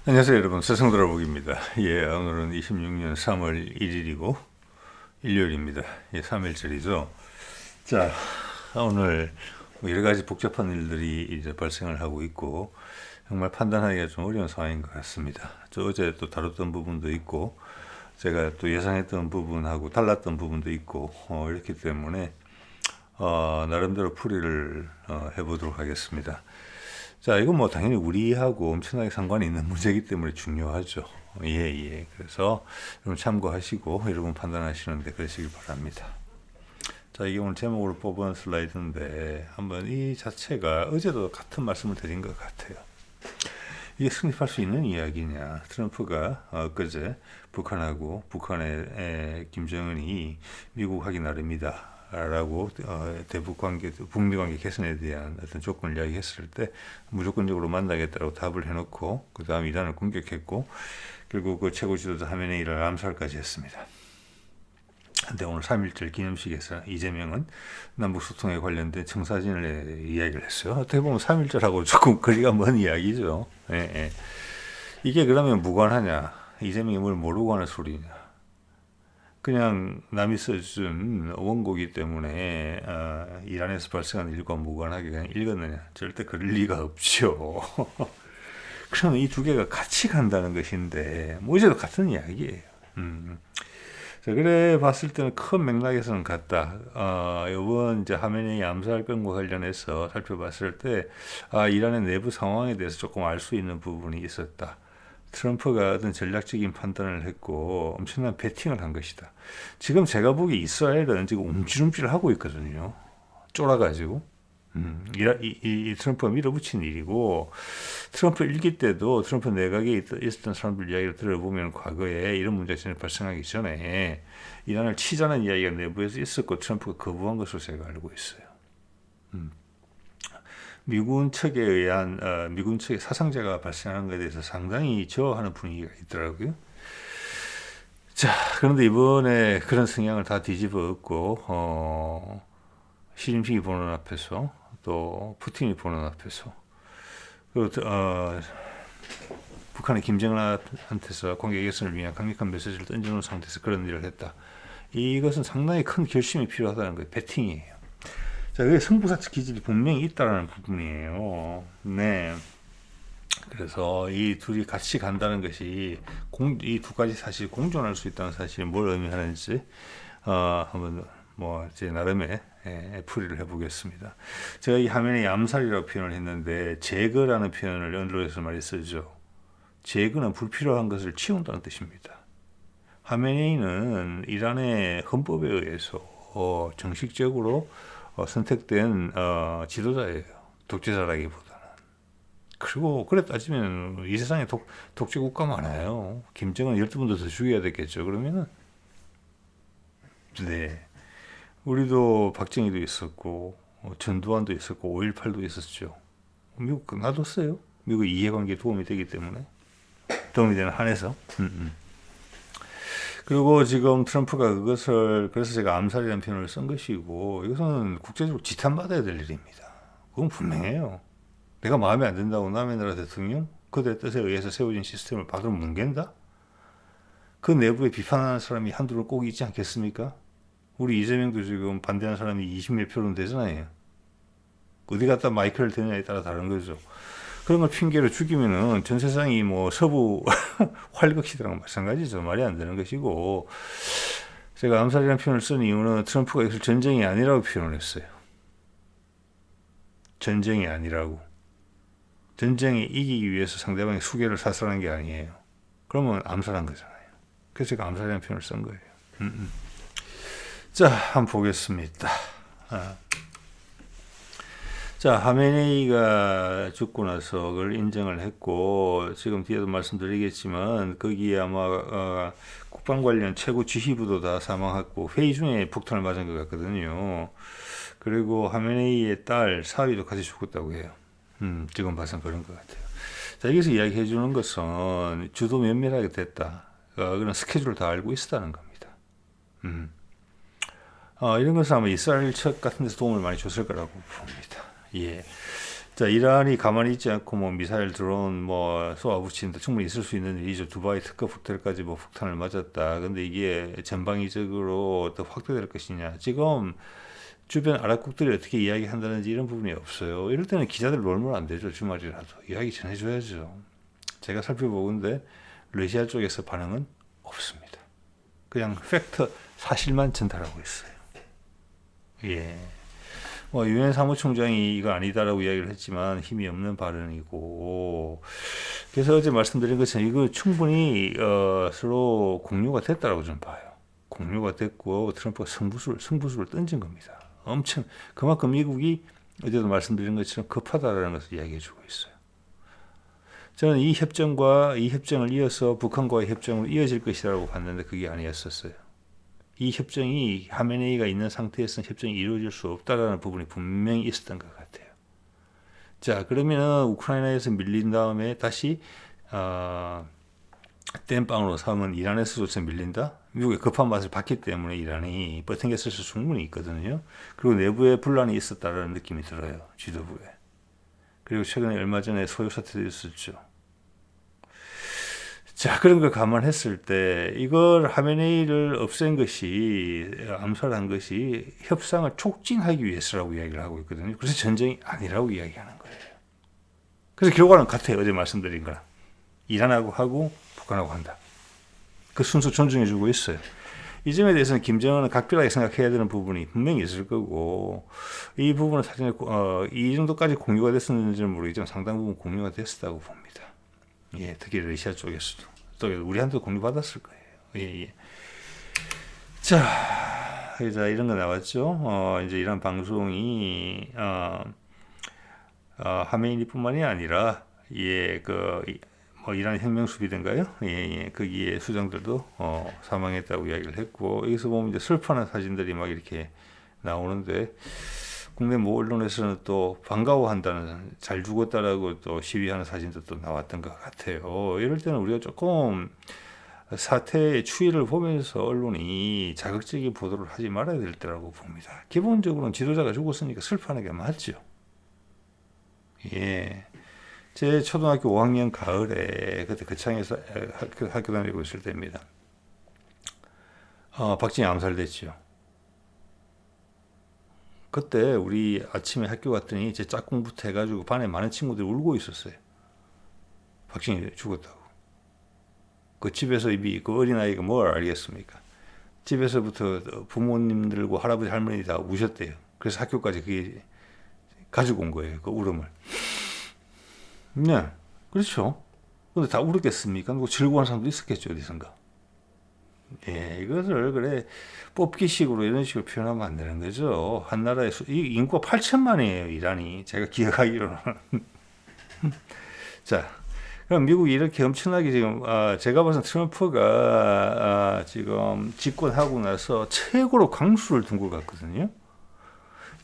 안녕하세요 여러분, 서성들어보기입니다. 오늘은 26년 3월 1일이고 일요일입니다. 3일절이죠. 자, 오늘 여러 가지 복잡한 일들이 이제 발생을 하고 있고 정말 판단하기가 좀 어려운 상황인 것 같습니다. 어제 또 다뤘던 부분도 있고 제가 또 예상했던 부분하고 달랐던 부분도 있고 이렇기 때문에 나름대로 풀이를 해보도록 하겠습니다. 자, 이건 뭐 당연히 우리하고 엄청나게 상관이 있는 문제이기 때문에 중요하죠. 그래서 여러분 참고하시고 여러분 판단하시는데 그러시길 바랍니다. 자, 이게 오늘 제목으로 뽑은 슬라이드인데 한번 이 자체가 어제도 같은 말씀을 드린 것 같아요. 이게 성립할 수 있는 이야기냐. 트럼프가 엊그제 북한의 김정은이 미국 하기 나름이다 라고 대북 관계, 북미 관계 개선에 대한 어떤 조건을 이야기했을 때 무조건적으로 만나겠다고 답을 해놓고 그 다음 이란을 공격했고 결국 그 최고 지도자 하메네이를 암살까지 했습니다. 근데 오늘 3.1절 기념식에서 이재명은 남북소통에 관련된 청사진을 이야기를 했어요. 어떻게 보면 3.1절하고 조금 거리가 먼 이야기죠. 이게 그러면 무관하냐? 이재명이 뭘 모르고 하는 소리냐? 그냥 남이 써준 원고기 때문에 이란에서 발생한 일과 무관하게 그냥 읽었느냐? 절대 그럴 리가 없죠. 그러면 이 두 개가 같이 간다는 것인데 어제도 같은 이야기예요. 자, 그래 봤을 때는 큰 맥락에서는 같다. 이번 이제 하메네이 암살 건과 관련해서 살펴봤을 때 이란의 내부 상황에 대해서 조금 알 수 있는 부분이 있었다. 트럼프가 어떤 전략적인 판단을 했고 엄청난 배팅을 한 것이다. 지금 제가 보기에 이스라엘은 지금 움찔움찔 하고 있거든요. 쫄아가지고. 이 트럼프가 밀어붙인 일이고 트럼프 일기 때도 트럼프 내각에 있었던 사람들 이야기를 들어보면 과거에 이런 문제가 전혀 발생하기 전에 이란을 치자는 이야기가 내부에서 있었고 트럼프가 거부한 것으로 제가 알고 있어요. 미군 측에 의한 미군 측의 사상자가 발생하는 것에 대해서 상당히 저하는 분위기가 있더라고요. 자, 그런데 이번에 그런 성향을 다 뒤집어 엎고 시진핑이 보는 앞에서 또 푸틴이 보는 앞에서 그리고 북한의 김정은한테서 관계 개선을 위한 강력한 메시지를 던져놓은 상태에서 그런 일을 했다. 이것은 상당히 큰 결심이 필요하다는 거예요. 배팅이에요. 자, 그게 승부사적 기질이 분명히 있다는 부분이에요. 네. 그래서 이 둘이 같이 간다는 것이 이 두 가지 사실 공존할 수 있다는 사실이 뭘 의미하는지 한번 뭐 제 나름의 풀이를 해보겠습니다. 제가 이 화면에 암살이라고 표현을 했는데 제거라는 표현을 언론에서 많이 쓰죠. 제거는 불필요한 것을 치운다는 뜻입니다. 하메네이는 이란의 헌법에 의해서 정식적으로 선택된 지도자예요. 독재자라기보다는. 그리고 그래 따지면 이 세상에 독재 국가 많아요. 김정은 12번도 더 죽여야 되겠죠. 그러면은 네. 우리도 박정희도 있었고 전두환도 있었고 5.18도 있었죠. 미국 놔뒀어요. 미국 이해관계에 도움이 되기 때문에 도움이 되는 한에서. 그리고 지금 트럼프가 그래서 제가 암살이라는 표현을 쓴 것이고 이것은 국제적으로 지탄받아야 될 일입니다. 그건 분명해요. 내가 마음에 안 든다고 남의 나라 대통령 그들의 뜻에 의해서 세워진 시스템을 받으러 뭉갠다? 그 내부에 비판하는 사람이 한둘은 꼭 있지 않겠습니까? 우리 이재명도 지금 반대하는 사람이 20몇 표는 되잖아요. 어디 갖다 마이크를 대느냐에 따라 다른 거죠. 그런 걸 핑계로 죽이면은 전 세상이 뭐 서부 활극시대랑 마찬가지죠. 말이 안 되는 것이고 제가 암살이라는 표현을 쓴 이유는 트럼프가 이것을 전쟁이 아니라고 표현을 했어요. 전쟁이 아니라고. 전쟁이 이기기 위해서 상대방의 수개를 사살한 게 아니에요. 그러면 암살한 거잖아요. 그래서 제가 암살이라는 표현을 쓴 거예요. 자, 한번 보겠습니다. 자, 하메네이가 죽고 나서 그걸 인정을 했고 지금 뒤에도 말씀드리겠지만 거기에 아마 국방 관련 최고 지휘부도 다 사망했고 회의 중에 폭탄을 맞은 것 같거든요. 그리고 하메네이의 딸 사위도 같이 죽었다고 해요. 지금 봐선 그런 것 같아요. 자, 여기서 이야기해 주는 것은 주도 면밀하게 됐다. 그런 스케줄을 다 알고 있었다는 겁니다. 이런 것은 아마 이스라엘 측 같은 데서 도움을 많이 줬을 거라고 봅니다. 자, 이란이 가만히 있지 않고 뭐 미사일, 드론 뭐 쏘아붙이는데 충분히 있을 수 있는 일이죠. 두바이 특급 호텔까지 뭐 폭탄을 맞았다. 근데 이게 전방위적으로 더 확대될 것이냐. 지금 주변 아랍국들이 어떻게 이야기한다는지 이런 부분이 없어요. 이럴 때는 기자들 놀면 안 되죠. 주말이라도 이야기 전해줘야죠. 제가 살펴보건데 러시아 쪽에서 반응은 없습니다. 그냥 팩트 사실만 전달하고 있어요. 예. 뭐 유엔 사무총장이 이거 아니다라고 이야기를 했지만 힘이 없는 발언이고, 그래서 어제 말씀드린 것처럼 이거 충분히 서로 공유가 됐다라고 좀 봐요. 공유가 됐고 트럼프가 승부수를 던진 겁니다. 엄청 그만큼 미국이 어제도 말씀드린 것처럼 급하다라는 것을 이야기해주고 있어요. 저는 이 협정을 이어서 북한과의 협정으로 이어질 것이라고 봤는데 그게 아니었었어요. 이 협정이 하메네이가 있는 상태에서는 협정이 이루어질 수 없다라는 부분이 분명히 있었던 것 같아요. 자, 그러면 우크라이나에서 밀린 다음에 다시 땜빵으로 삼은 이란에서조차 밀린다? 미국의 급한 맛을 봤기 때문에 이란이 버팅겼을 수 충분히 있거든요. 그리고 내부에 분란이 있었다라는 느낌이 들어요. 지도부에. 그리고 최근에 얼마 전에 소요 사태도 있었죠. 자, 그런 걸 감안했을 때 이걸 하메네이를 없앤 것이, 암살한 것이 협상을 촉진하기 위해서라고 이야기를 하고 있거든요. 그래서 전쟁이 아니라고 이야기하는 거예요. 그래서 결과는 같아요. 어제 말씀드린 거랑. 이란하고 하고 북한하고 한다. 그 순서 존중해주고 있어요. 이 점에 대해서는 김정은은 각별하게 생각해야 되는 부분이 분명히 있을 거고, 이 부분은 사전에 이 정도까지 공유가 됐었는지는 모르겠지만 상당 부분 공유가 됐었다고 봅니다. 예, 특히 러시아 쪽에서도 또 우리한테도 공유받았을 거예요. 예, 예. 자, 이런 거 나왔죠. 이제 이란 방송이 하메니뿐만이 아니라 이란 혁명 수비대인가요? 예, 거기에 수장들도 사망했다고 이야기를 했고, 여기서 보면 이제 슬퍼하는 사진들이 막 이렇게 나오는데, 국내 모 언론에서는 또 반가워한다는, 잘 죽었다라고 또 시위하는 사진도 또 나왔던 것 같아요. 이럴 때는 우리가 조금 사태의 추이를 보면서 언론이 자극적인 보도를 하지 말아야 될 때라고 봅니다. 기본적으로는 지도자가 죽었으니까 슬퍼하는 게 맞죠. 예. 제 초등학교 5학년 가을에 그때 거창에서 학교 다니고 있을 때입니다. 박정희 암살됐죠. 그때 우리 아침에 학교 갔더니 제 짝꿍부터 해가지고 반에 많은 친구들이 울고 있었어요. 박정희 죽었다고. 그 집에서 이미 그 어린아이가 뭘 알겠습니까? 집에서부터 부모님들과 할아버지 할머니 다 우셨대요. 그래서 학교까지 그게 가지고 온 거예요. 그 울음을. 네, 그렇죠. 근데 다 울었겠습니까? 뭐 즐거운 사람도 있었겠죠, 어디선가. 예, 이것을 그래 뽑기식으로 이런 식으로 표현하면 안 되는 거죠. 한 나라에 이 인구가 8천만이에요, 이란이. 제가 기억하기로는. 자, 그럼 미국이 이렇게 엄청나게 지금 제가 봐서 트럼프가 지금 집권하고 나서 최고로 강수를 둔 것 같거든요.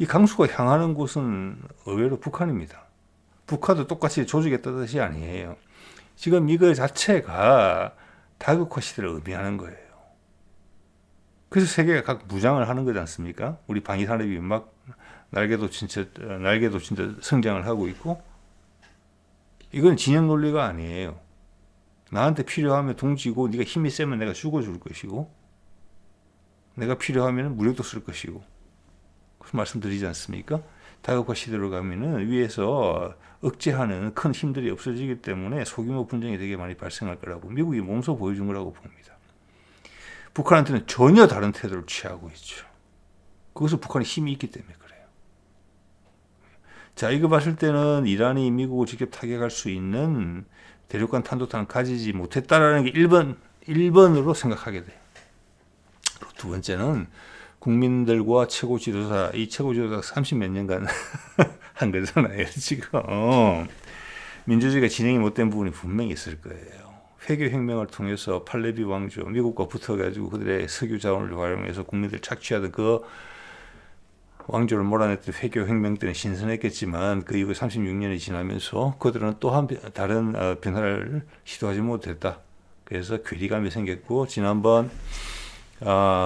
이 강수가 향하는 곳은 의외로 북한입니다. 북한도 똑같이 조직했다는 뜻이 아니에요. 지금 이거 자체가 다극화 시대를 의미하는 거예요. 그래서 세계가 각 무장을 하는 거지 않습니까? 우리 방위산업이 막 날개도 진짜 성장을 하고 있고, 이건 진영 논리가 아니에요. 나한테 필요하면 동지고, 네가 힘이 세면 내가 죽어줄 것이고, 내가 필요하면 무력도 쓸 것이고, 그런 말씀드리지 않습니까? 다극화 시대로 가면은 위에서 억제하는 큰 힘들이 없어지기 때문에 소규모 분쟁이 되게 많이 발생할 거라고 미국이 몸소 보여준 거라고 봅니다. 북한한테는 전혀 다른 태도를 취하고 있죠. 그것은 북한의 힘이 있기 때문에 그래요. 자, 이거 봤을 때는 이란이 미국을 직접 타격할 수 있는 대륙간 탄도탄을 가지지 못했다라는 게 1번으로 생각하게 돼요. 그리고 두 번째는 국민들과 최고 지도자, 이 최고 지도자가 30몇 년간 한 거잖아요, 지금. 민주주의가 진행이 못된 부분이 분명히 있을 거예요. 회계혁명을 통해서 팔레비 왕조, 미국과 붙어가지고 그들의 석유 자원을 활용해서 국민들 착취하던 그 왕조를 몰아냈던 회계혁명 때는 신선했겠지만 그 이후 36년이 지나면서 그들은 또 다른 변화를 시도하지 못했다. 그래서 괴리감이 생겼고, 지난번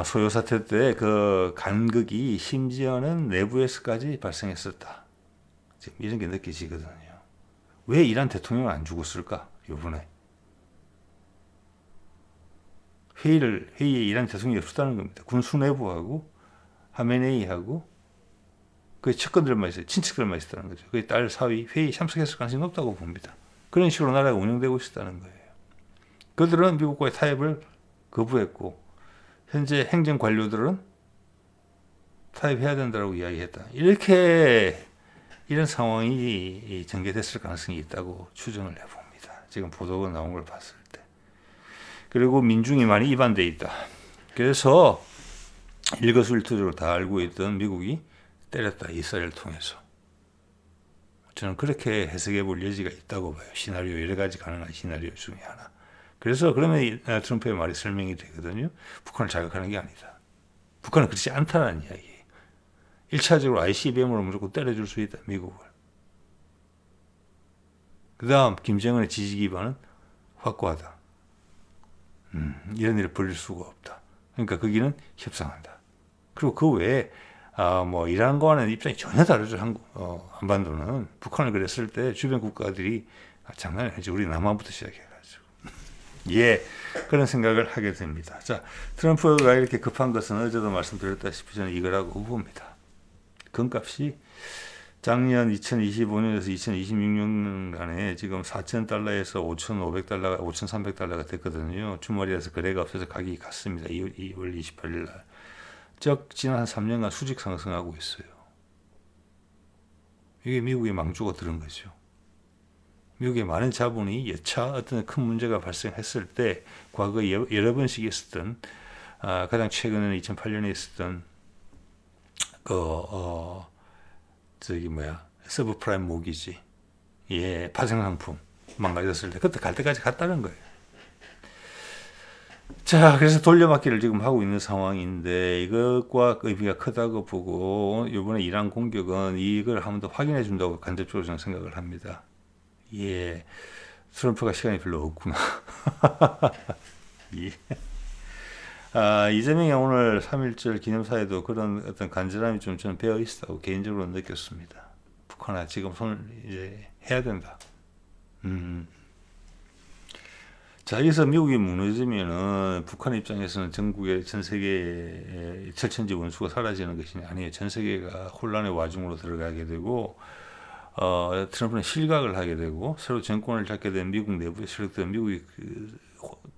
소요 사태 때 그 간극이 심지어는 내부에서까지 발생했었다. 지금 이런 게 느껴지거든요. 왜 이란 대통령을 안 죽었을까? 이번에 회의에 이란 대통령이 없었다는 겁니다. 군 수뇌부하고 하메네이하고 그 측근들만 있어요. 친척들만 있었다는 거죠. 그의 딸 사위 회의 참석했을 가능성이 높다고 봅니다. 그런 식으로 나라가 운영되고 있었다는 거예요. 그들은 미국과의 타협을 거부했고 현재 행정 관료들은 타협해야 된다고 이야기했다. 이런 상황이 전개됐을 가능성이 있다고 추정을 해봅니다. 지금 보도가 나온 걸 봤을 때. 그리고 민중이 많이 이반돼 있다. 그래서 일거수일투족을 다 알고 있던 미국이 때렸다. 이스라엘을 통해서. 저는 그렇게 해석해 볼 여지가 있다고 봐요. 시나리오, 여러 가지 가능한 시나리오 중에 하나. 그래서 그러면 트럼프의 말이 설명이 되거든요. 북한을 자극하는 게 아니다. 북한은 그렇지 않다는 이야기예요. 1차적으로 ICBM으로 무조건 때려줄 수 있다. 미국을. 그 다음 김정은의 지지 기반은 확고하다. 이런 일을 벌일 수가 없다. 그러니까 거기는 협상한다. 그리고 그 외에 뭐 이란과는 입장이 전혀 다르죠. 한반도는 북한을 그랬을 때 주변 국가들이 장난이 아니지. 우리 남한부터 시작해가지고 예 그런 생각을 하게 됩니다. 자 트럼프가 이렇게 급한 것은 어제도 말씀드렸다시피 저는 이거라고 봅니다. 금값이 작년 2025년에서 2026년간에 지금 4,000달러에서 5,500달러, 5,300달러가 됐거든요. 주말이라서 거래가 없어서 가격이 갔습니다. 2월 28일 날. 즉 지난 한 3년간 수직 상승하고 있어요. 이게 미국의 망조가 들은 거죠. 미국의 많은 자본이 여차 어떤 큰 문제가 발생했을 때 과거에 여러 번씩 있었던 가장 최근에는 2008년에 있었던 서브프라임 모기지 파생상품 망가졌을 때 그때 갈 때까지 갔다는 거예요. 자, 그래서 돌려막기를 지금 하고 있는 상황인데 이것과 의미가 크다고 보고 이번에 이란 공격은 이걸 한 번 더 확인해 준다고 간접적으로 저는 생각을 합니다. 예, 트럼프가 시간이 별로 없구나. 예. 이재명이 오늘 3.1절 기념사에도 그런 어떤 간절함이 좀 저는 배어 있다고 개인적으로 느꼈습니다. 북한아 지금 손을 이제 해야 된다. 자, 여기서 미국이 무너지면은 북한 입장에서는 전국의 전 세계의 철천지 원수가 사라지는 것이 아니에요. 전 세계가 혼란의 와중으로 들어가게 되고, 트럼프는 실각을 하게 되고, 새로 정권을 잡게 된 미국 내부의 세력들은 미국이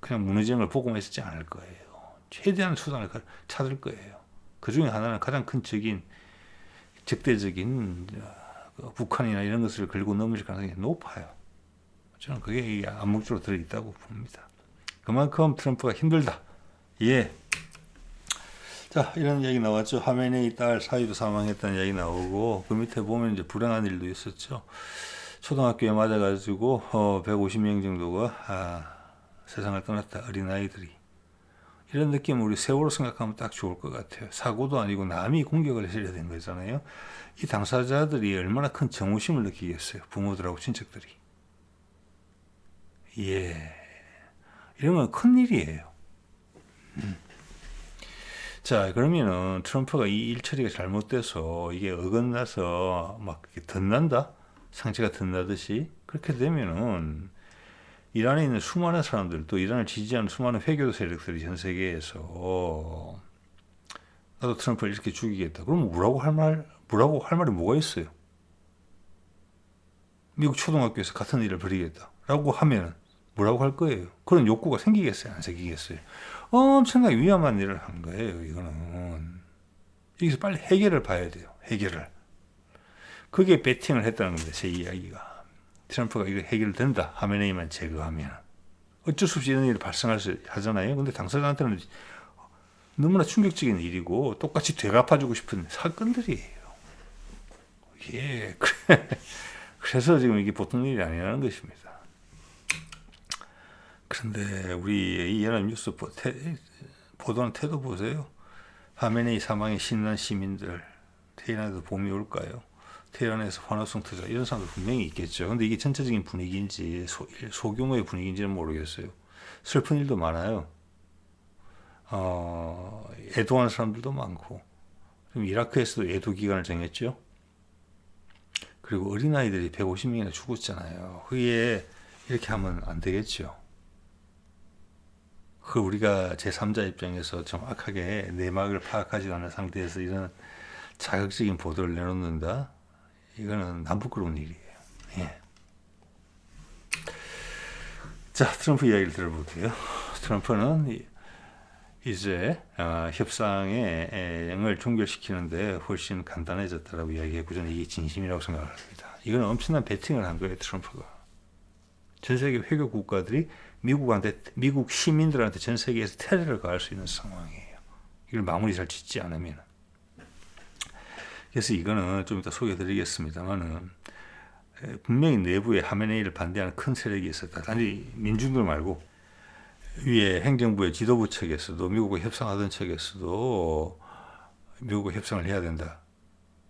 그냥 무너지는 걸 보고만 있지 않을 거예요. 최대한 수단을 찾을 거예요. 그 중에 하나는 가장 큰 적대적인 북한이나 이런 것을 긁고 넘어질 가능성이 높아요. 저는 그게 암묵적으로 들어있다고 봅니다. 그만큼 트럼프가 힘들다. 예. 자, 이런 얘기 나왔죠. 하메네이 딸 사위도 사망했다는 얘기 나오고, 그 밑에 보면 이제 불행한 일도 있었죠. 초등학교에 맞아가지고, 150명 정도가, 세상을 떠났다. 어린아이들이. 이런 느낌 우리 세월호 생각하면 딱 좋을 것 같아요. 사고도 아니고 남이 공격을 해야 된 거잖아요. 이 당사자들이 얼마나 큰 정오심을 느끼겠어요. 부모들하고 친척들이. 예. 이런 건 큰일이에요. 자, 그러면은 트럼프가 이 일 처리가 잘못돼서 이게 어긋나서 막 덧난다? 상처가 덧나듯이 그렇게 되면은 이란에 있는 수많은 사람들 또 이란을 지지하는 수많은 회교 세력들이 전 세계에서 나도 트럼프를 이렇게 죽이겠다. 그러면 뭐라고 할 말이 뭐가 있어요? 미국 초등학교에서 같은 일을 벌이겠다라고 하면은 뭐라고 할 거예요? 그런 욕구가 생기겠어요? 안 생기겠어요? 엄청나게 위험한 일을 한 거예요. 이거는 여기서 빨리 해결을 봐야 돼요. 해결을. 그게 배팅을 했다는 겁니다. 제 이야기가. 트럼프가 이거 해결된다. 하메네이만 제거하면 어쩔 수 없이 이런 일이 하잖아요. 근데 당사자한테는 너무나 충격적인 일이고 똑같이 되갚아주고 싶은 사건들이에요. 예, 그래서 지금 이게 보통 일이 아니라는 것입니다. 그런데 우리 이 연합뉴스 보도하는 태도 보세요. 하메네이 사망에 신난 시민들, 테헤란에도 봄이 올까요? 테헤란에서 환호성 투자 이런 사람들 분명히 있겠죠. 근데 이게 전체적인 분위기인지 소규모의 분위기인지는 모르겠어요. 슬픈 일도 많아요. 애도하는 사람들도 많고. 지금 이라크에서도 애도 기간을 정했죠. 그리고 어린아이들이 150명이나 죽었잖아요. 그게 이렇게 하면 안 되겠죠. 그 우리가 제3자 입장에서 정확하게 내막을 파악하지 않은 상태에서 이런 자극적인 보도를 내놓는다? 이거는 남부끄러운 일이에요. 예. 자, 트럼프 이야기를 들어볼게요. 트럼프는 이제 협상을 종결시키는데 훨씬 간단해졌다라고 이야기했고 저는 이게 진심이라고 생각을 합니다. 이건 엄청난 베팅을 한 거예요, 트럼프가. 전 세계 회교 국가들이 미국 시민들한테 전 세계에서 테러를 가할 수 있는 상황이에요. 이걸 마무리 잘 짓지 않으면. 그래서 이거는 좀 이따 소개해드리겠습니다만은 분명히 내부에 하메네이를 반대하는 큰 세력이 있었다. 단지 민중들 말고 위에 행정부의 지도부 측에서도 미국과 협상하던 측에서도 미국과 협상을 해야 된다.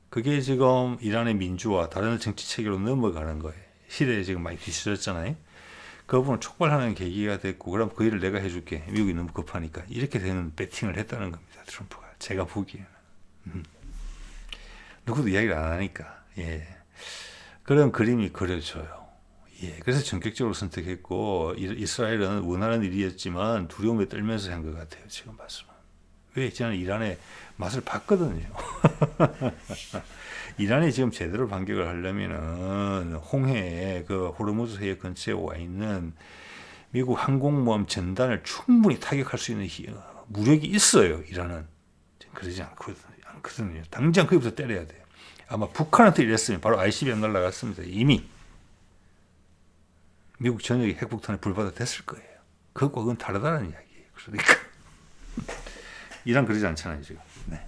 그게 지금 이란의 민주화 다른 정치 체계로 넘어가는 거예요. 시대에 지금 많이 뒤처졌잖아요. 그 부분을 촉발하는 계기가 됐고 그럼 그 일을 내가 해줄게. 미국이 너무 급하니까. 이렇게 되는 배팅을 했다는 겁니다. 트럼프가. 제가 보기에는. 누구도 이야기를 안 하니까. 예. 그런 그림이 그려져요. 예. 그래서 전격적으로 선택했고 이스라엘은 원하는 일이었지만 두려움에 떨면서 한 것 같아요. 지금 봤으면. 왜? 저는 이란의 맛을 봤거든요. 이란이 지금 제대로 반격을 하려면은 홍해에 그 호르무즈 해협 근처에 와 있는 미국 항공모함 전단을 충분히 타격할 수 있는 무력이 있어요. 이란은 그러지 않거든요. 당장 거기부터 때려야 돼요. 아마 북한한테 이랬으면 바로 ICBM 날라갔습니다. 이미 미국 전역이 핵폭탄에 불바다 됐을 거예요. 그건 다르다는 이야기예요. 그러니까 이란 그러지 않잖아요 지금. 네.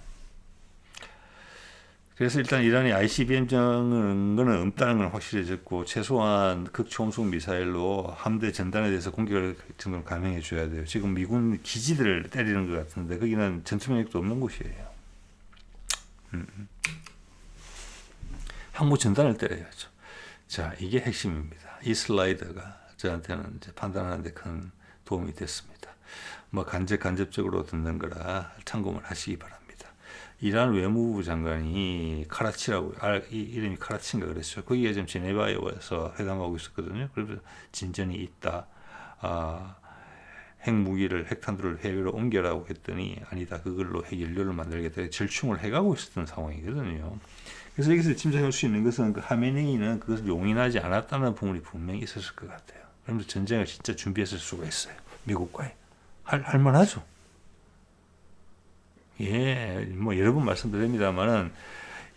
그래서 일단 이란이 ICBM 정은 거는 없다는 건 확실해졌고 최소한 극초음속 미사일로 함대 전단에 대해서 공격을 정도로 감행해 줘야 돼요. 지금 미군 기지들을 때리는 것 같은데 거기는 전투 명령도 없는 곳이에요. 항모 전단을 때려야죠. 자, 이게 핵심입니다. 이 슬라이드가 저한테는 이제 판단하는 데 큰 도움이 됐습니다. 뭐 간접적으로 듣는 거라 참고를 하시기 바랍니다. 이란 외무부 장관이 카라치라고, 이름이 카라치인가 그랬죠. 거기에 지금 제네바에 와서 회담하고 있었거든요. 그래서 진전이 있다. 핵무기를, 핵탄두를 해외로 옮겨라고 했더니 아니다. 그걸로 핵연료를 만들겠다. 절충을 해가고 있었던 상황이거든요. 그래서 여기서 짐작할 수 있는 것은 그 하메네이는 그것을 용인하지 않았다는 부분이 분명히 있었을 것 같아요. 그러면서 전쟁을 진짜 준비했을 수가 있어요. 미국과의. 할만하죠. 예, 뭐 여러 번 말씀드립니다만은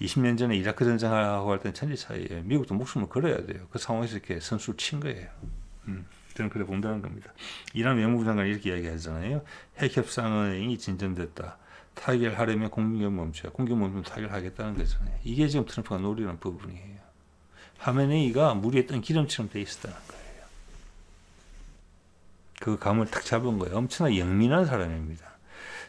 20년 전에 이라크 전쟁하고 할 때는 천지 차이예요. 미국도 목숨을 걸어야 돼요. 그 상황에서 이렇게 선수를 친 거예요. 저는 그래 본다는 겁니다. 이란 외무부 장관이 이렇게 이야기하잖아요. 핵 협상이 진전됐다. 타결하려면 공격 멈춰. 공격 멈추면 타결하겠다는 거잖아요. 이게 지금 트럼프가 노리는 부분이에요. 하메네이가 물에 뜬 기름처럼 돼 있었다는 거예요. 그 감을 딱 잡은 거예요. 엄청나 영민한 사람입니다.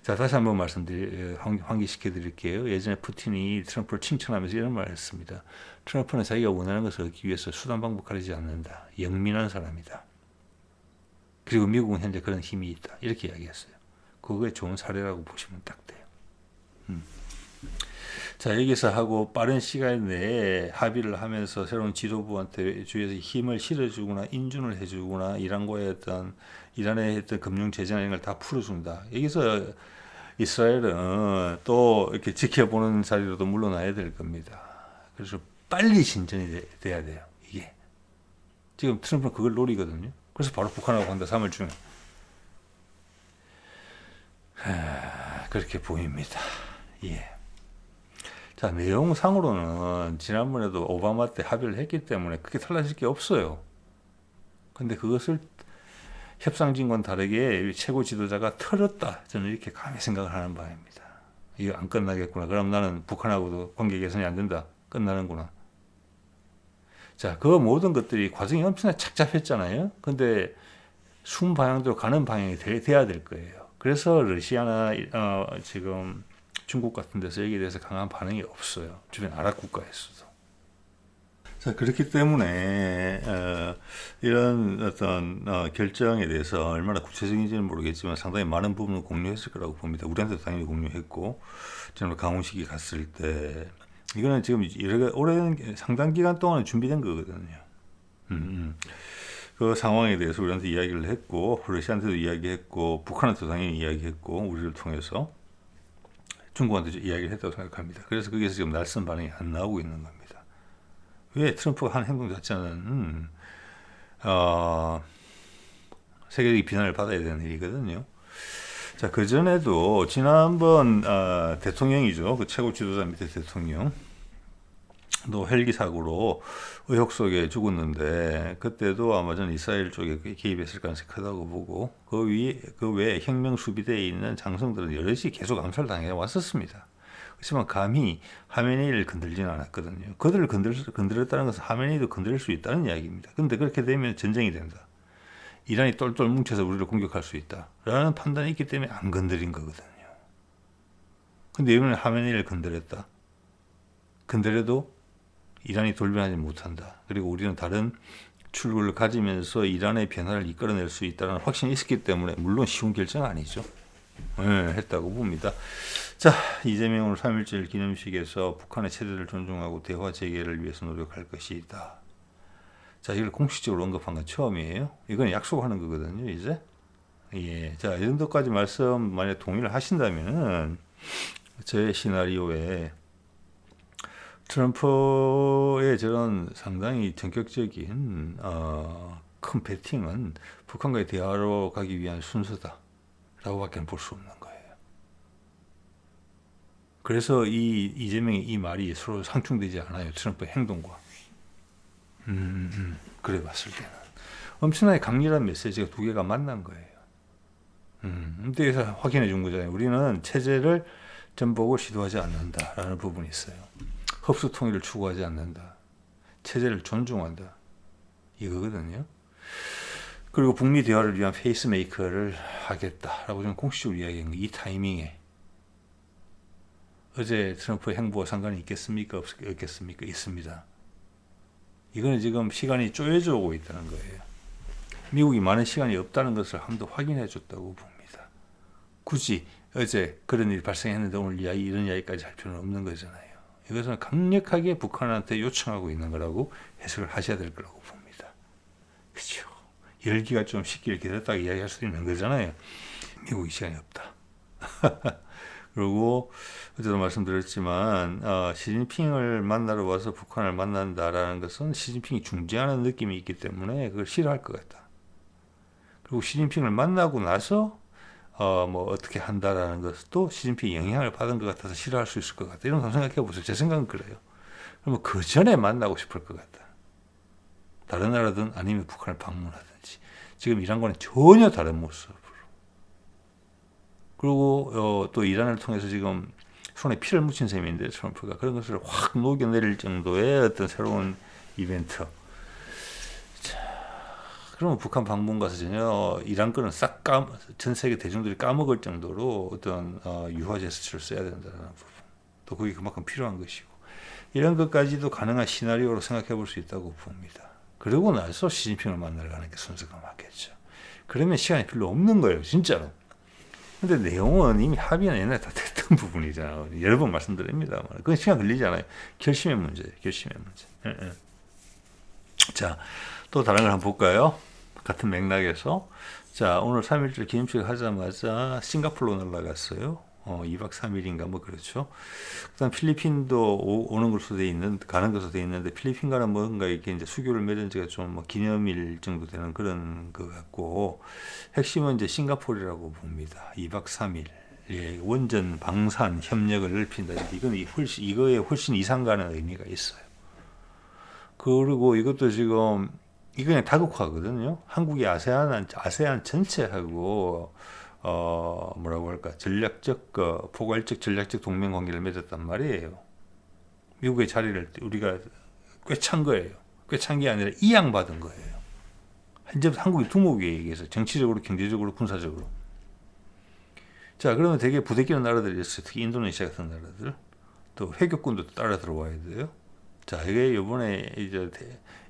자, 다시 한번 환기시켜 드릴게요. 예전에 푸틴이 트럼프를 칭찬하면서 이런 말을 했습니다. 트럼프는 자기가 원하는 것을 얻기 위해서 수단 방법 가리지 않는다. 영민한 사람이다. 그리고 미국은 현재 그런 힘이 있다. 이렇게 이야기했어요. 그거에 좋은 사례라고 보시면 딱 돼요. 자, 여기서 하고 빠른 시간 내에 합의를 하면서 새로운 지도부한테 주위에서 힘을 실어주거나 인준을 해주거나 이란의 했던 금융 제재나 이런 걸 다 풀어준다. 여기서 이스라엘은 또 이렇게 지켜보는 자리로도 물러나야 될 겁니다. 그래서 빨리 진전이 돼야 돼요. 이게 지금 트럼프는 그걸 노리거든요. 그래서 바로 북한하고 한다. 3월 중에 그렇게 보입니다. 예. 자, 내용상으로는 지난번에도 오바마 때 합의를 했기 때문에 크게 달라질 게 없어요. 근데 그것을 협상진과는 다르게 최고 지도자가 털었다. 저는 이렇게 감히 생각을 하는 바입니다. 이거 안 끝나겠구나. 그럼 나는 북한하고도 관계 개선이 안 된다. 끝나는구나. 자, 그 모든 것들이 과정이 엄청나게 착잡했잖아요. 근데 순 방향대로 가는 방향이 돼야 될 거예요. 그래서 러시아나 지금 중국 같은 데서 여기에 대해서 강한 반응이 없어요. 주변 아랍 국가에서도. 자, 그렇기 때문에 이런 어떤 결정에 대해서 얼마나 구체적인지는 모르겠지만 상당히 많은 부분을 공유했을 거라고 봅니다. 우리한테도 당연히 공유했고 저는 강훈식이 갔을 때 이거는 지금 오랜 상당 기간 동안 준비된 거거든요. 그 상황에 대해서 우리한테 이야기를 했고, 러시아한테도 이야기했고, 북한한테도 당연히 이야기했고, 우리를 통해서 중국한테 이야기를 했다고 생각합니다. 그래서 거기에서 지금 날선 반응이 안 나오고 있는 겁니다. 왜? 트럼프가 한 행동 자체는 세계적인 비난을 받아야 되는 일이거든요. 자, 그 전에도 지난번 대통령이죠. 그 최고 지도자 밑에 대통령. 또 헬기 사고로 의혹 속에 죽었는데 그때도 아마 전 이스라엘 쪽에 개입했을 가능성이 크다고 보고 그 외에 혁명 수비대에 있는 장성들은 여럿이 계속 암살당해 왔었습니다. 그렇지만 감히 하메네이를 건들지는 않았거든요. 그들을 건드렸다는 것은 하메네이도 건드릴 수 있다는 이야기입니다. 그런데 그렇게 되면 전쟁이 된다. 이란이 똘똘 뭉쳐서 우리를 공격할 수 있다라는 판단이 있기 때문에 안 건드린 거거든요. 근데 이번에 하메네이를 건드렸다. 건드려도 이란이 돌변하지 못한다. 그리고 우리는 다른 출구를 가지면서 이란의 변화를 이끌어낼 수 있다는 확신이 있었기 때문에 물론 쉬운 결정은 아니죠. 했다고 봅니다. 자, 이재명은 3.1절 기념식에서 북한의 체제를 존중하고 대화 재개를 위해서 노력할 것이다. 자, 이걸 공식적으로 언급한 건 처음이에요. 이건 약속하는 거거든요, 이제. 예. 자, 이 정도까지 말씀 만약 동의를 하신다면은 제 시나리오에 트럼프의 저런 상당히 전격적인 큰 배팅은 북한과의 대화로 가기 위한 순서다라고밖에 볼 수 없는 거예요. 그래서 이재명의 이 말이 서로 상충되지 않아요. 트럼프의 행동과. 그래 봤을 때는 엄청나게 강렬한 메시지가 두 개가 만난 거예요. 근데 여기서 확인해 준 거잖아요. 우리는 체제를 전복을 시도하지 않는다라는 부분이 있어요. 흡수 통일을 추구하지 않는다. 체제를 존중한다. 이거거든요. 그리고 북미 대화를 위한 페이스메이커를 하겠다라고 좀 공식적으로 이야기한 거. 이 타이밍에 어제 트럼프의 행보와 상관이 있겠습니까? 없겠습니까? 있습니다. 이거는 지금 시간이 쪼여져 오고 있다는 거예요. 미국이 많은 시간이 없다는 것을 한 번 더 확인해 줬다고 봅니다. 굳이 어제 그런 일이 발생했는데 오늘 이런 이야기까지 할 필요는 없는 거잖아요. 이것은 강력하게 북한한테 요청하고 있는 거라고 해석을 하셔야 될 거라고 봅니다. 그렇죠. 열기가 좀 식기를 기다렸다가 이야기할 수 있는 거잖아요. 미국이 시간이 없다. 그리고 어제도 말씀드렸지만 시진핑을 만나러 와서 북한을 만난다라는 것은 시진핑이 중재하는 느낌이 있기 때문에 그걸 싫어할 것 같다. 그리고 시진핑을 만나고 나서 뭐 어떻게 한다라는 것도 시진핑이 영향을 받은 것 같아서 싫어할 수 있을 것 같다. 이런 거 생각해 보세요. 제 생각은 그래요. 그러면 그 전에 만나고 싶을 것 같다. 다른 나라든 아니면 북한을 방문하든지. 지금 이란과는 전혀 다른 모습으로. 그리고 또 이란을 통해서 지금 손에 피를 묻힌 셈인데 트럼프가 그런 것을 확 녹여내릴 정도의 어떤 새로운 이벤트. 그러면 북한 방문 가서 전혀 이란 거는 전 세계 대중들이 까먹을 정도로 어떤 유화 제스처를 써야 된다는 부분. 또 그게 그만큼 필요한 것이고. 이런 것까지도 가능한 시나리오로 생각해 볼 수 있다고 봅니다. 그러고 나서 시진핑을 만나러 가는 게 순서가 맞겠죠. 그러면 시간이 별로 없는 거예요. 진짜로. 근데 내용은 이미 합의는 옛날에 다 됐던 부분이잖아요. 여러 번 말씀드립니다. 그건 시간 걸리지 않아요. 결심의 문제예요. 결심의 문제. 자, 또 다른 걸 한번 볼까요? 같은 맥락에서. 자, 오늘 3.1절 기념식 하자마자 싱가포르로 날아갔어요. 2박 3일인가 뭐 그렇죠. 그다음 필리핀도 오는 것으로 돼 있는, 가는 것으로 돼 있는데 필리핀과는 뭔가 이렇게 이제 수교를 맺은 지가 좀 뭐 기념일 정도 되는 그런 것 같고 핵심은 이제 싱가포르라고 봅니다. 2박 3일. 예, 원전 방산 협력을 넓힌다. 이거에 훨씬 이상 가는 의미가 있어요. 그리고 이것도 지금 이거 그냥 다국화거든요. 한국이 아세안 전체하고 뭐라고 할까 포괄적 전략적 동맹 관계를 맺었단 말이에요. 미국의 자리를 우리가 꿰찬 거예요. 꿰찬 게 아니라 이양받은 거예요. 한국이 두목에 의해서 정치적으로, 경제적으로, 군사적으로. 자, 그러면 되게 부대끼는 나라들이 있어요. 특히 인도네시아 같은 나라들. 또 회교권도 따라 들어와야 돼요. 자, 이게 이번에 이제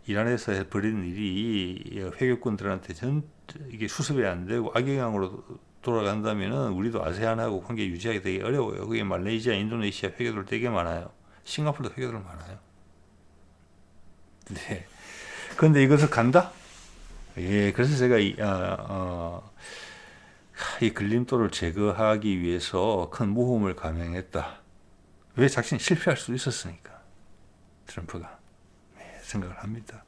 이란에서 벌인 일이 회교권들한테 이게 수습이 안 되고 악영향으로 돌아간다면은 우리도 아세안하고 관계 유지하기 되게 어려워요. 그게 말레이시아, 인도네시아 회교들 되게 많아요. 싱가포르도 회계들 많아요. 네. 그런데 이것을 간다? 예, 그래서 제가 이 걸림돌을 제거하기 위해서 큰 모험을 감행했다. 왜 자신이 실패할 수도 있었으니까. 트럼프가. 네, 생각을 합니다.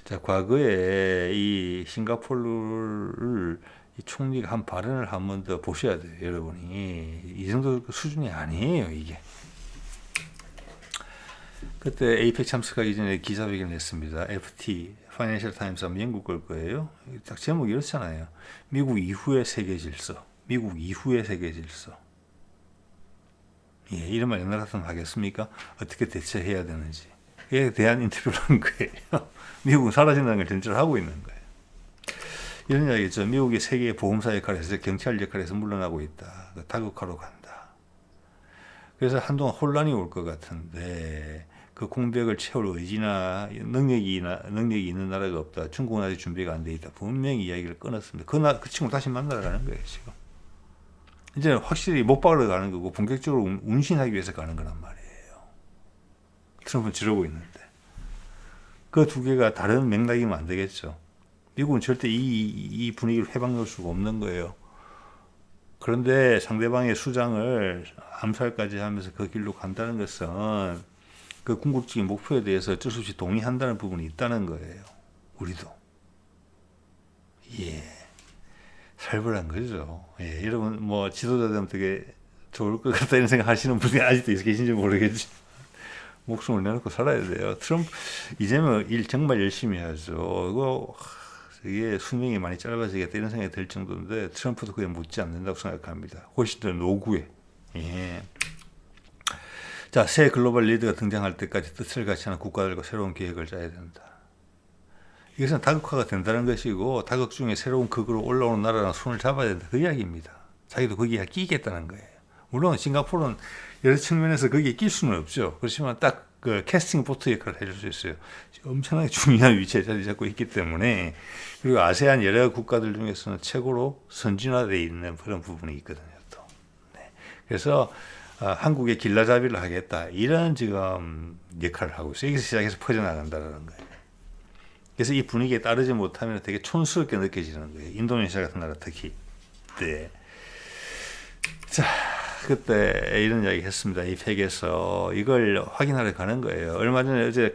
자, 과거에 이 싱가포르를 이 총리가 한 발언을 한 번 더 보셔야 돼요, 여러분이. 이 정도 수준이 아니에요, 이게. 그때 에이펙 참석하기 전에 기자회견을 했습니다. FT, 파이낸셜 타임스, 영국 걸 거예요. 딱 제목이 이렇잖아요. 미국 이후의 세계 질서. 미국 이후의 세계 질서. 예, 이런 말 옛날 같으면 하겠습니까? 어떻게 대처해야 되는지. 에 대한 인터뷰를 한 거예요. 미국은 사라진다는 걸 전제로 하고 있는 거예요. 이런 이야기죠. 미국이 세계의 보험사 역할에서 경찰 역할에서 물러나고 있다. 다국화로 간다. 그래서 한동안 혼란이 올 것 같은데 그 공백을 채울 의지나 능력이 있는 나라가 없다. 중국은 아직 준비가 안 돼 있다. 분명히 이야기를 끊었습니다. 그 친구 다시 만나러 가는 거예요, 지금. 이제는 확실히 못 박으러 가는 거고 본격적으로 운신하기 위해서 가는 거란 말이에요. 트럼프는 저러고 있는데. 그 두 개가 다른 맥락이면 안 되겠죠. 미국은 절대 이 분위기를 회방놓을 수가 없는 거예요. 그런데 상대방의 수장을 암살까지 하면서 그 길로 간다는 것은 그 궁극적인 목표에 대해서 어쩔 수 없이 동의한다는 부분이 있다는 거예요. 우리도. 예. 살벌한 거죠. 예. 여러분, 뭐, 지도자들은 되게 좋을 것 같다 이런 생각 하시는 분이 아직도 계신지 모르겠지. 목숨을 내놓고 살아야 돼요. 트럼프, 이제는 일 정말 열심히 하죠. 이게 수명이 많이 짧아지겠다 이런 생각이 들 정도인데 트럼프도 그게 묻지 않는다고 생각합니다. 훨씬 더 노구해. 예. 자, 새 글로벌 리더가 등장할 때까지 뜻을 같이 하는 국가들과 새로운 계획을 짜야 된다. 이것은 다극화가 된다는 것이고 다극 중에 새로운 극으로 올라오는 나라랑 손을 잡아야 된다. 그 이야기입니다. 자기도 거기에 끼겠다는 거예요. 물론 싱가포르는 여러 측면에서 거기에 낄 수는 없죠. 그렇지만 딱 그 캐스팅 보트 역할을 해줄 수 있어요. 엄청나게 중요한 위치에 자리 잡고 있기 때문에. 그리고 아세안 여러 국가들 중에서는 최고로 선진화되어 있는 그런 부분이 있거든요. 또. 네. 그래서 한국의 길라잡이를 하겠다. 이런 지금 역할을 하고 있어요. 여기서 시작해서 퍼져나간다는 거예요. 그래서 이 분위기에 따르지 못하면 되게 촌스럽게 느껴지는 거예요. 인도네시아 같은 나라 특히. 네. 자, 그때 이런 이야기 했습니다. 이 팩에서 이걸 확인하러 가는 거예요. 얼마 전에 어제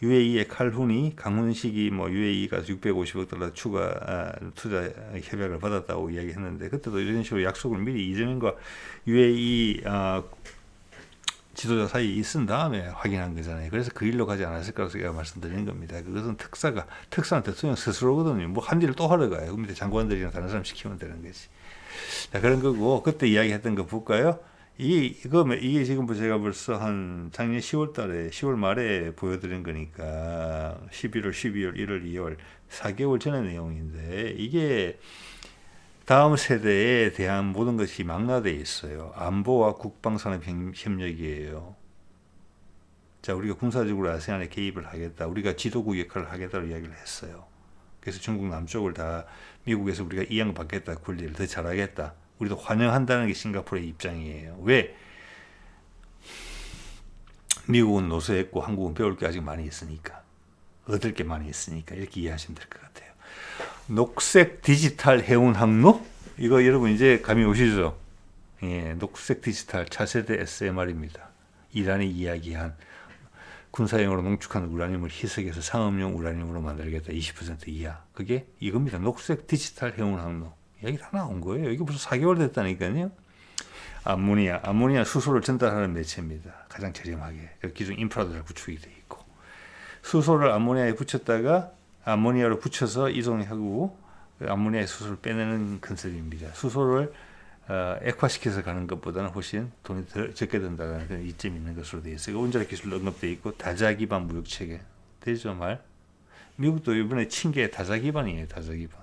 UAE의 칼훈이 강훈식이 뭐 UAE가 650억 달러 추가 투자 협약을 받았다고 이야기했는데 그때도 이런 식으로 약속을 미리 이재명과 UAE 지도자 사이에 있은 다음에 확인한 거잖아요. 그래서 그 일로 가지 않았을까라고 제가 말씀드린 겁니다. 그것은 특사는 대통령 스스로거든요. 뭐 한 일을 또 하러 가요. 그 밑에 장관들이나 다른 사람 시키면 되는 거지. 자, 그런 거고 그때 이야기했던 거 볼까요? 이게 지금 제가 벌써 한 작년 10월 말에 보여드린 거니까 11월, 12월, 1월, 2월 4개월 전의 내용인데 이게 다음 세대에 대한 모든 것이 망라되어 있어요. 안보와 국방산업 협력이에요. 자, 우리가 군사적으로 아세안에 개입을 하겠다. 우리가 지도국 역할을 하겠다고 이야기를 했어요. 그래서 중국 남쪽을 다 미국에서 우리가 이양받겠다. 권리를 더 잘하겠다. 우리도 환영한다는 게 싱가포르의 입장이에요. 왜? 미국은 노쇠했고 한국은 배울 게 아직 많이 있으니까. 얻을 게 많이 있으니까 이렇게 이해하시면 될 것 같아요. 녹색 디지털 해운 항로? 이거 여러분 이제 감이 오시죠? 예, 녹색 디지털 차세대 SMR입니다. 이란이 이야기한 군사용으로 농축한 우라늄을 희석해서 상업용 우라늄으로 만들겠다. 20% 이하. 그게 이겁니다. 녹색 디지털 해운 항로. 이야기 다 나온 거예요. 이게 벌써 4개월 됐다니까요. 암모니아 수소를 전달하는 매체입니다. 가장 저렴하게. 기존 인프라도 잘 구축이 돼 있고. 수소를 암모니아에 붙였다가 암모니아로 붙여서 이송하고 암모니아의 수소를 빼내는 컨셉입니다. 수소를 액화시켜서 가는 것보다는 훨씬 돈이 더 적게 든다는 그런 이점이 있는 것으로 되어 있어요. 원자력 기술도 언급되어 있고 다자 기반 무역 체계 되죠 말. 미국도 이번에 친 게 다자 기반이에요. 다자 기반.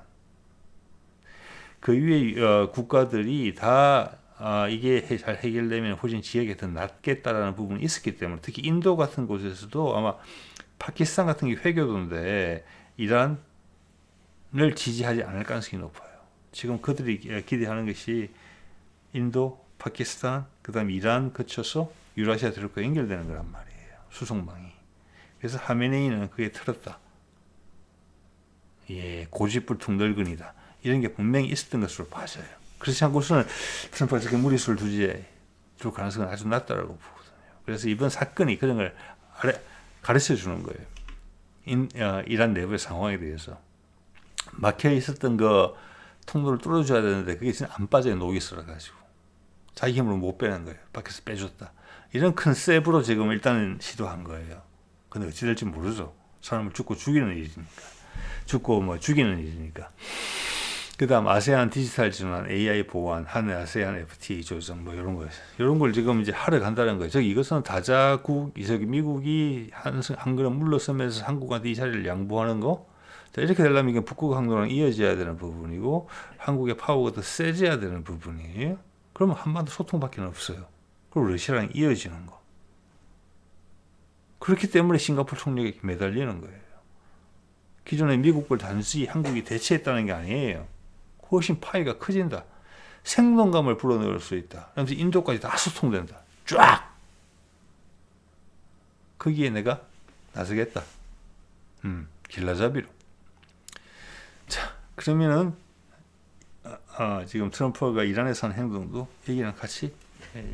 그 위에 국가들이 다 이게 잘 해결되면 훨씬 지역에 더 낫겠다라는 부분이 있었기 때문에 특히 인도 같은 곳에서도 아마 파키스탄 같은 게 회교도인데 이란을 지지하지 않을 가능성이 높아요. 지금 그들이 기대하는 것이 인도, 파키스탄, 그 다음 이란 거쳐서 유라시아 대륙과 연결되는 거란 말이에요. 수송망이. 그래서 하메네이는 그게 틀었다. 예, 고집불통 늙은이다. 이런 게 분명히 있었던 것으로 봐져요. 그렇지 않고서는 트럼프가 저렇게 무리수를 둘 가능성은 아주 낮다라고 보거든요. 그래서 이번 사건이 그런 걸 가르쳐 주는 거예요. 이란 내부의 상황에 대해서. 막혀 있었던 그 통로를 뚫어줘야 되는데 그게 진짜 안 빠져요. 녹이 쓸어가지고. 자기 힘으로 못 빼는 거예요. 밖에서 빼줬다. 이런 컨셉으로 지금 일단은 시도한 거예요. 근데 어찌 될지 모르죠. 사람을 죽고 죽이는 일이니까. 죽고 뭐 죽이는 일이니까. 그 다음 아세안 디지털 진환, AI 보완, 한 아세안 FTA 조정 뭐 이런 거, 이런 걸 지금 이제 하러 간다는 거예요. 이것은 미국이 한 걸음 물러서면서 한국한테 이 자리를 양보하는 거. 자, 이렇게 되려면 이게 북극 항로랑 이어져야 되는 부분이고 한국의 파워가 더 세져야 되는 부분이에요. 그러면 한반도 소통밖에 없어요. 그리고 러시아랑 이어지는 거. 그렇기 때문에 싱가포르 총력에 매달리는 거예요. 기존에 미국 걸 단순히 한국이 대체했다는 게 아니에요. 훨씬 파이가 커진다. 생동감을 불어넣을 수 있다. 그러면서 인도까지 다 소통된다. 쫙! 거기에 내가 나서겠다. 길라잡이로. 자, 그러면은 지금 트럼프가 이란에서 한 행동도 여기랑 같이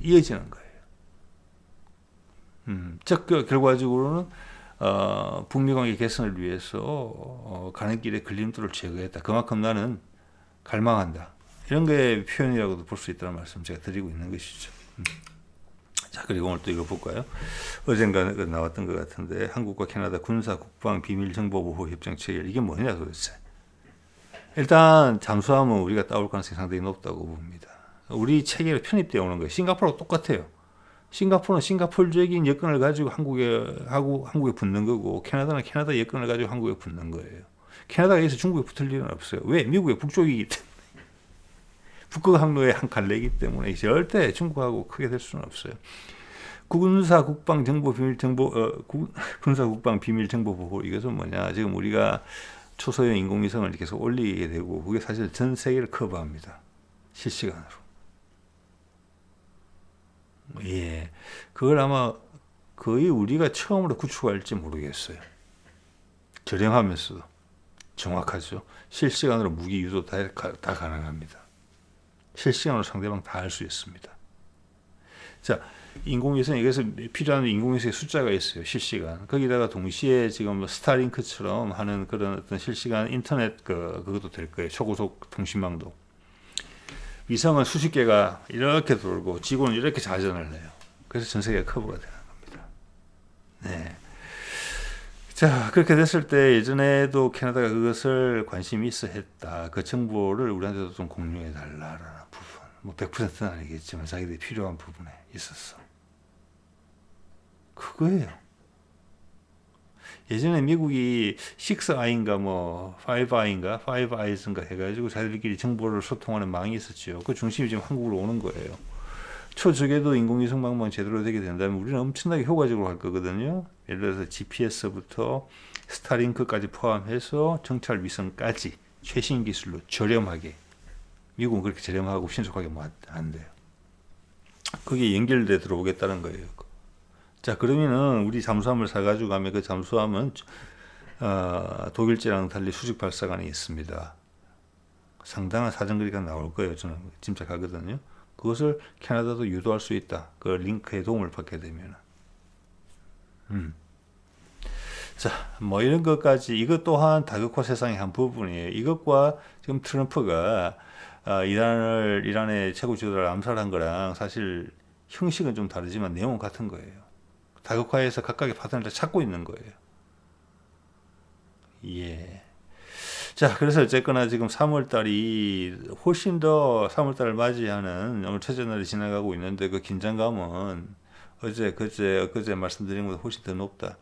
이어지는 거예요. 즉, 결과적으로는 북미 관계 개선을 위해서 가는 길에 걸림돌을 제거했다. 그만큼 나는 갈망한다. 이런 게 표현이라고도 볼 수 있다는 말씀 제가 드리고 있는 것이죠. 자, 그리고 오늘 또 이거 볼까요? 어젠가 나왔던 것 같은데 한국과 캐나다 군사 국방 비밀 정보 보호 협정 체결, 이게 뭐냐 도대체. 일단 잠수함은 우리가 따올 가능성이 상당히 높다고 봅니다. 우리 체계로 편입되어 오는 거예요. 싱가포르하고 똑같아요. 싱가포르는 싱가포르적인 여건을 가지고 한국에 붙는 거고, 캐나다는 캐나다 여건을 가지고 한국에 붙는 거예요. 캐나다가 여기서 중국에 붙을 일은 없어요. 왜? 미국의 북쪽이기 때문에. 북극 항로의 한 갈래이기 때문에 절대 중국하고 크게 될 수는 없어요. 군사 국방 비밀 정보 보호, 이것은 뭐냐? 지금 우리가 초소형 인공위성을 계속 올리게 되고, 그게 사실 전 세계를 커버합니다. 실시간으로. 예, 그걸 아마 거의 우리가 처음으로 구축할지 모르겠어요. 저렴하면서도 정확하죠. 실시간으로 무기 유도 다 가능합니다. 실시간으로 상대방 다 할 수 있습니다. 자, 인공위성, 여기서 필요한 인공위성의 숫자가 있어요. 실시간. 거기다가 동시에 지금 스타링크처럼 하는 그런 어떤 실시간 인터넷 그것도 될 거예요. 초고속 통신망도. 위성은 수십 개가 이렇게 돌고 지구는 이렇게 자전을 해요. 그래서 전 세계가 커버가 되는 겁니다. 네. 자, 그렇게 됐을 때 예전에도 캐나다가 그것을 관심이 있어 했다. 그 정보를 우리한테도 좀 공유해 달라라는 부분. 뭐 100%는 아니겠지만 자기들이 필요한 부분에 있었어. 그거예요. 예전에 미국이 6I인가 뭐 5I인가 5Eyes인가 해가지고 자기들끼리 정보를 소통하는 망이 있었죠. 그 중심이 지금 한국으로 오는 거예요. 초저궤도 인공위성망만 제대로 되게 된다면 우리는 엄청나게 효과적으로 할 거거든요. 예를 들어서 GPS부터 스타링크까지 포함해서 정찰 위성까지 최신 기술로 저렴하게. 미국은 그렇게 저렴하고 신속하게 안 돼요. 그게 연결돼 들어오겠다는 거예요. 자, 그러면은 우리 잠수함을 사가지고 가면 그 잠수함은 독일제랑 달리 수직 발사관이 있습니다. 상당한 사정거리가 나올 거예요. 저는 짐작하거든요. 그것을 캐나다도 유도할 수 있다. 그 링크의 도움을 받게 되면. 자, 뭐 이런 것까지, 이것 또한 다극화 세상의 한 부분이에요. 이것과 지금 트럼프가 이란의 최고 지도자를 암살한 거랑 사실 형식은 좀 다르지만 내용은 같은 거예요. 다극화에서 각각의 파트너를 찾고 있는 거예요. 예. 자, 그래서 어쨌거나 지금 3월달이 훨씬 더 3월달을 맞이하는 오늘 첫째 날이 지나가고 있는데 그 긴장감은 그제 말씀드린 것보다 훨씬 더 높다.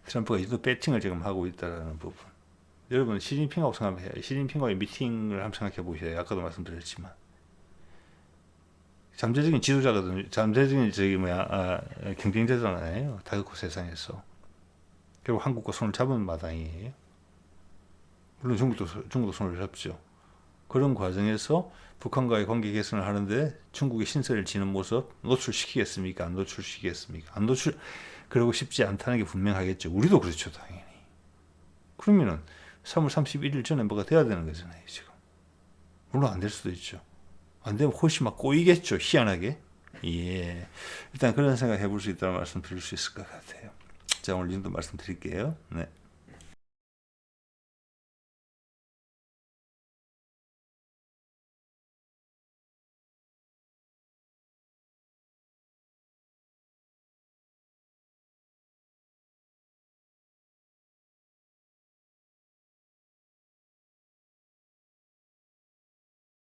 트럼프가 이도 배팅을 지금 하고 있다는 부분. 여러분, 시진핑하고 생각해요. 시진핑과의 미팅을 한번 생각해 보세요. 아까도 말씀드렸지만. 잠재적인 지도자거든요. 잠재적인 경쟁자잖아요. 다극화 세상에서. 결국 한국과 손을 잡은 마당이에요. 물론 중국도 손을 잡죠. 그런 과정에서 북한과의 관계 개선을 하는데 중국의 신세를 지는 모습 노출시키겠습니까? 안 노출시키겠습니까? 안 노출, 그러고 싶지 않다는 게 분명하겠죠. 우리도 그렇죠, 당연히. 그러면은 3월 31일 전에 뭐가 돼야 되는 거잖아요, 지금. 물론 안 될 수도 있죠. 안 되면 훨씬 막 꼬이겠죠, 희한하게. 예. 일단 그런 생각 해볼 수 있다는 말씀 드릴 수 있을 것 같아요. 자, 오늘 이 정도 말씀드릴게요. 네.